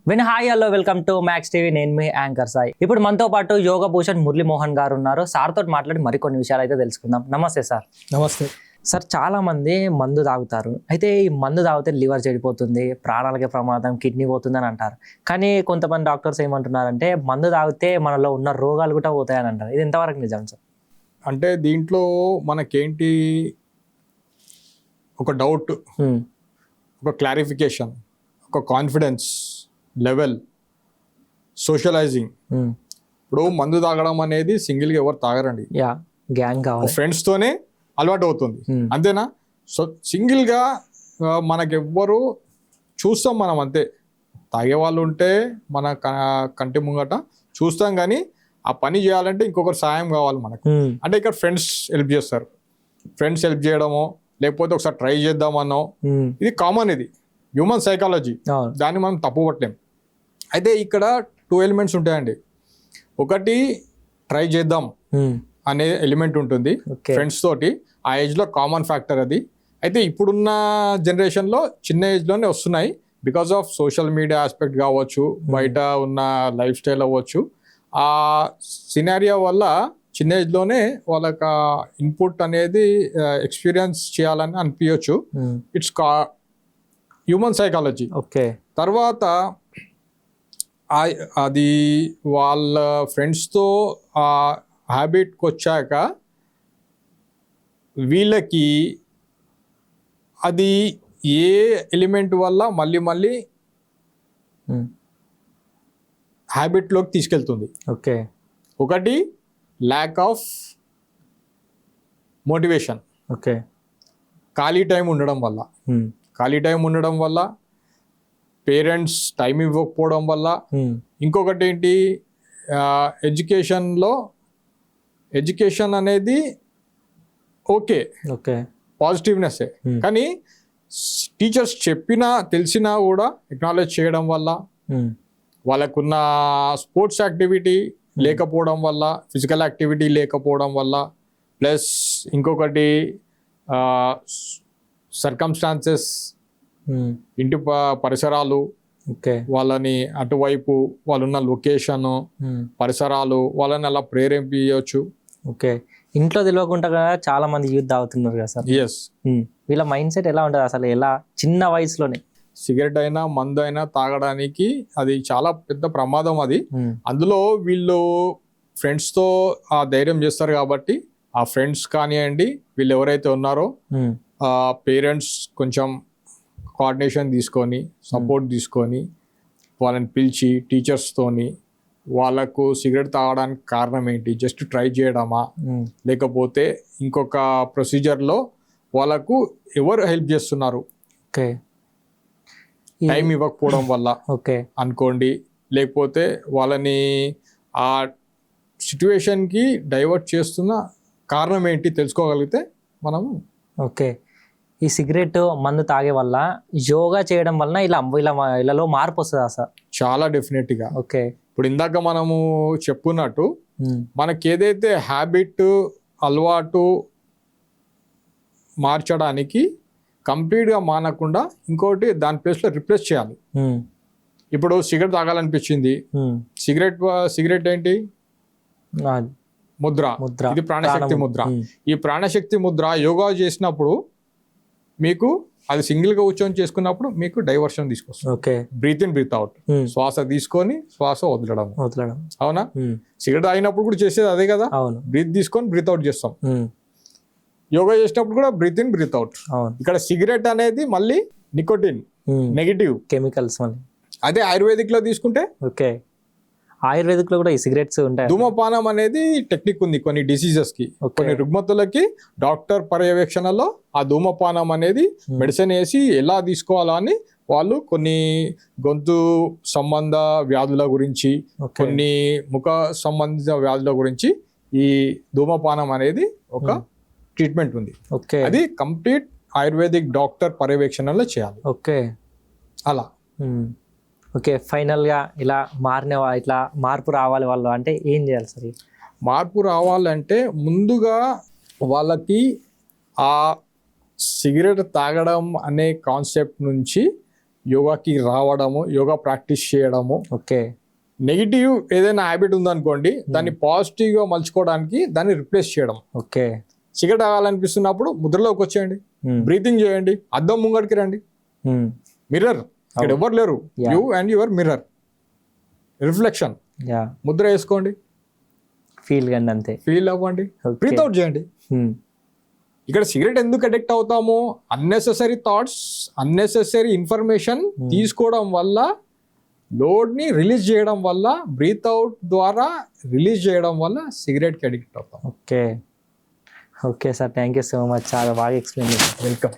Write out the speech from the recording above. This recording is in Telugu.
Hi hello welcome to max TV. నేను మీ యాంకర్ సాయి. ఇప్పుడు మనతో పాటు యోగ భూషణ్ మురళీమోహన్ గారు ఉన్నారు. సార్ తోటి మాట్లాడి మరికొన్ని విషయాలు అయితే తెలుసుకుందాం. నమస్తే సార్. నమస్తే సార్, చాలా మంది మందు తాగుతారు. అయితే ఈ మందు తాగితే లివర్ చెడిపోతుంది, ప్రాణాలకే ప్రమాదం, కిడ్నీ పోతుంది అని అంటారు. కానీ కొంతమంది డాక్టర్స్ ఏమంటున్నారంటే మందు తాగితే మనలో ఉన్న రోగాలు కూడా పోతాయని అంటారు. ఇది ఎంతవరకు నిజం సార్? అంటే దీంట్లో మనకేంటి ఒక డౌట్, ఒక క్లారిఫికేషన్, ఒక కాన్ఫిడెన్స్ లెవెల్, సోషలైజింగ్. ఇప్పుడు మందు తాగడం అనేది సింగిల్గా ఎవరు తాగరండి, గ్యాంగ్ కావాలి, ఫ్రెండ్స్తోనే అలవాటు అవుతుంది, అంతేనా? సో సింగిల్గా మనకెవ్వరు చూస్తాం, మనం అంతే. తాగే వాళ్ళు ఉంటే మన కంటి ముంగట చూస్తాం, కానీ ఆ పని చేయాలంటే ఇంకొకరు సాయం కావాలి మనకు. అంటే ఇక్కడ ఫ్రెండ్స్ హెల్ప్ చేస్తారు, ఫ్రెండ్స్ హెల్ప్ చేయడమో లేకపోతే ఒకసారి ట్రై చేద్దామన్నో, ఇది కామన్, ఇది హ్యూమన్ సైకాలజీ, దాన్ని మనం తప్పు పట్టలేం. అయితే ఇక్కడ 2 ఎలిమెంట్స్ ఉంటాయండి. ఒకటి ట్రై చేద్దాం అనే ఎలిమెంట్ ఉంటుంది ఫ్రెండ్స్ తోటి, ఆ ఏజ్లో కామన్ ఫ్యాక్టర్ అది. అయితే ఇప్పుడున్న జనరేషన్లో చిన్న ఏజ్లోనే వస్తున్నాయి, because of social media aspect కావచ్చు, బయట ఉన్న లైఫ్ స్టైల్ అవ్వచ్చు. ఆ సినారియో వల్ల చిన్న ఏజ్లోనే వాళ్ళకి ఇన్పుట్ అనేది ఎక్స్పీరియన్స్ చేయాలని అనిపించవచ్చు. It's human psychology. ఓకే. తర్వాత అది వాళ్ళ ఫ్రెండ్స్తో ఆ హ్యాబిట్కి వచ్చాక వీళ్ళకి అది ఏ ఎలిమెంట్ వల్ల మళ్ళీ మళ్ళీ హ్యాబిట్లోకి తీసుకెళ్తుంది. ఓకే. ఒకటి ల్యాక్ ఆఫ్ మోటివేషన్, ఓకే, ఖాళీ టైం ఉండడం వల్ల, ఖాళీ టైం ఉండడం వల్ల, పేరెంట్స్ టైం ఇవ్వకపోవడం వల్ల. ఇంకొకటి ఏంటి, ఎడ్యుకేషన్ అనేది ఓకే, పాజిటివ్నెస్సే, కానీ టీచర్స్ చెప్పినా తెలిసినా కూడా ఎక్నాలెడ్జ్ చేయడం వల్ల, వాళ్ళకున్న స్పోర్ట్స్ యాక్టివిటీ లేకపోవడం వల్ల, ఫిజికల్ యాక్టివిటీ లేకపోవడం వల్ల, ప్లస్ ఇంకొకటి సర్కమ్స్టాన్సెస్, ఇంటి పరిసరాలు, వాళ్ళని అటువైపు వాళ్ళున్న లొకేషన్, పరిసరాలు వాళ్ళని అలా ప్రేరేపించవచ్చు. ఓకే. ఇంట్లో తెలియకుండా చాలా మంది యూత్ తాగుతున్నారు కదా సార్. ఎస్. వీళ్ళ మైండ్ సెట్ ఎలా ఉంటుంది అసలు? ఎలా చిన్న వయసులోనే సిగరెట్ అయినా మందు అయినా తాగడానికి అది చాలా పెద్ద ప్రమాదం అది. అందులో వీళ్ళు ఫ్రెండ్స్తో ఆ ధైర్యం చేస్తారు కాబట్టి, ఆ ఫ్రెండ్స్ కానివ్వండి, వీళ్ళు ఎవరైతే ఉన్నారో పేరెంట్స్ కొంచెం కోఆర్డినేషన్ తీసుకొని, సపోర్ట్ తీసుకొని, వాళ్ళని పిలిచి టీచర్స్తోని వాళ్ళకు సిగరెట్ తాగడానికి కారణం ఏంటి, జస్ట్ ట్రై చేయడమా, లేకపోతే ఇంకొక ప్రొసీజర్లో వాళ్ళకు ఎవరు హెల్ప్ చేస్తున్నారు, టైం ఇవ్వకపోవడం వల్ల అనుకోండి, లేకపోతే వాళ్ళని ఆ సిచ్యువేషన్కి డైవర్ట్ చేస్తున్న కారణం ఏంటి తెలుసుకోగలిగితే మనము. ఓకే. ఈ సిగరెట్ మందు తాగే వల్ల, యోగా చేయడం వలన ఇళ్ళలో మార్పు వస్తుందా సార్? చాలా డెఫినెట్గా. ఓకే. ఇప్పుడు ఇందాక మనము చెప్పుకున్నట్టు మనకి ఏదైతే హ్యాబిట్, అలవాటు మార్చడానికి కంప్లీట్గా మానకుండా ఇంకోటి దాని ప్లేస్లో రిప్లేస్ చేయాలి. ఇప్పుడు సిగరెట్ తాగాలనిపించింది, సిగరెట్ ఏంటి, ముద్ర, ఇది ప్రాణశక్తి ముద్ర. ఈ ప్రాణశక్తి ముద్ర యోగా చేసినప్పుడు మీకు అది సింగిల్గా కూర్చొని చేసుకున్నప్పుడు మీకు డైవర్షన్ తీసుకొస్తుంది. Okay. Breathe in breathe out, శ్వాస తీసుకొని శ్వాస వదలడం. అవునా? సిగరెట్ అయినప్పుడు కూడా చేసేది అదే కదా, బ్రీత్ తీసుకొని బ్రీత్ అవుట్ చేస్తాం. యోగా చేసినప్పుడు కూడా బ్రీత్ ఇన్ బ్రీత్ అవుట్. ఇక్కడ సిగరెట్ అనేది మళ్ళీ నికోటిన్, నెగిటివ్ కెమికల్స్. అదే ఆయుర్వేదిక్ లో తీసుకుంటే, ఓకే, ఆయుర్వేదిక్ లో కూడా ఈ సిగరెట్స్ ఉంటాయి. ధూమపానం అనేది టెక్నిక్ ఉంది కొన్ని డిసీజెస్ కి, కొన్ని రుగ్మతులకి డాక్టర్ పర్యవేక్షణలో ఆ ధూమపానం అనేది మెడిసిన్ వేసి ఎలా తీసుకోవాలా అని వాళ్ళు కొన్ని గొంతు సంబంధ వ్యాధుల గురించి, కొన్ని ముఖ సంబంధిత వ్యాధుల గురించి ఈ ధూమపానం అనేది ఒక ట్రీట్మెంట్ ఉంది. అది కంప్లీట్ ఆయుర్వేదిక్ డాక్టర్ పర్యవేక్షణలో చేయాలి. ఓకే. అలా. ఓకే. ఫైనల్గా ఇట్లా మార్పు రావాలి వాళ్ళు అంటే ఏం చేయాలి సార్? మార్పు రావాలంటే ముందుగా వాళ్ళకి ఆ సిగరెట్ తాగడం అనే కాన్సెప్ట్ నుంచి యోగాకి రావడము, యోగా ప్రాక్టీస్ చేయడము, ఓకే. నెగిటివ్ ఏదైనా హ్యాబిట్ ఉందనుకోండి దాన్ని పాజిటివ్గా మలుచుకోవడానికి దాన్ని రిప్లేస్ చేయడం. ఓకే. సిగరెట్ తాగాలనిపిస్తున్నప్పుడు ముద్రలోకి వచ్చేయండి, బ్రీతింగ్ చేయండి, అద్దం ముంగడికి రండి, మిర్రర్ ఇక్కడ ఎవరు లేరు, you and your mirror, reflection, Mudra వేసుకోండి, ఫీల్ కండి అంతే, ఫీల్ అవ్వండి, బ్రీత్ అవుట్ చేయండి. ఇక్కడ సిగరెట్ ఎందుకు అడిక్ట్ అవుతామో, అన్నెసెసరీ థాట్స్, అన్నెసెసరీ ఇన్ఫర్మేషన్ తీసుకోవడం వల్ల, లోడ్ని రిలీజ్ చేయడం వల్ల, బ్రీత్ అవుట్ ద్వారా రిలీజ్ చేయడం వల్ల సిగరెట్కి అడిక్ట్ అవుతాం. Okay. Okay sir, thank you so much, చాలా బాగా ఎక్స్ప్లెయిన్ చేశారు. వెల్కమ్.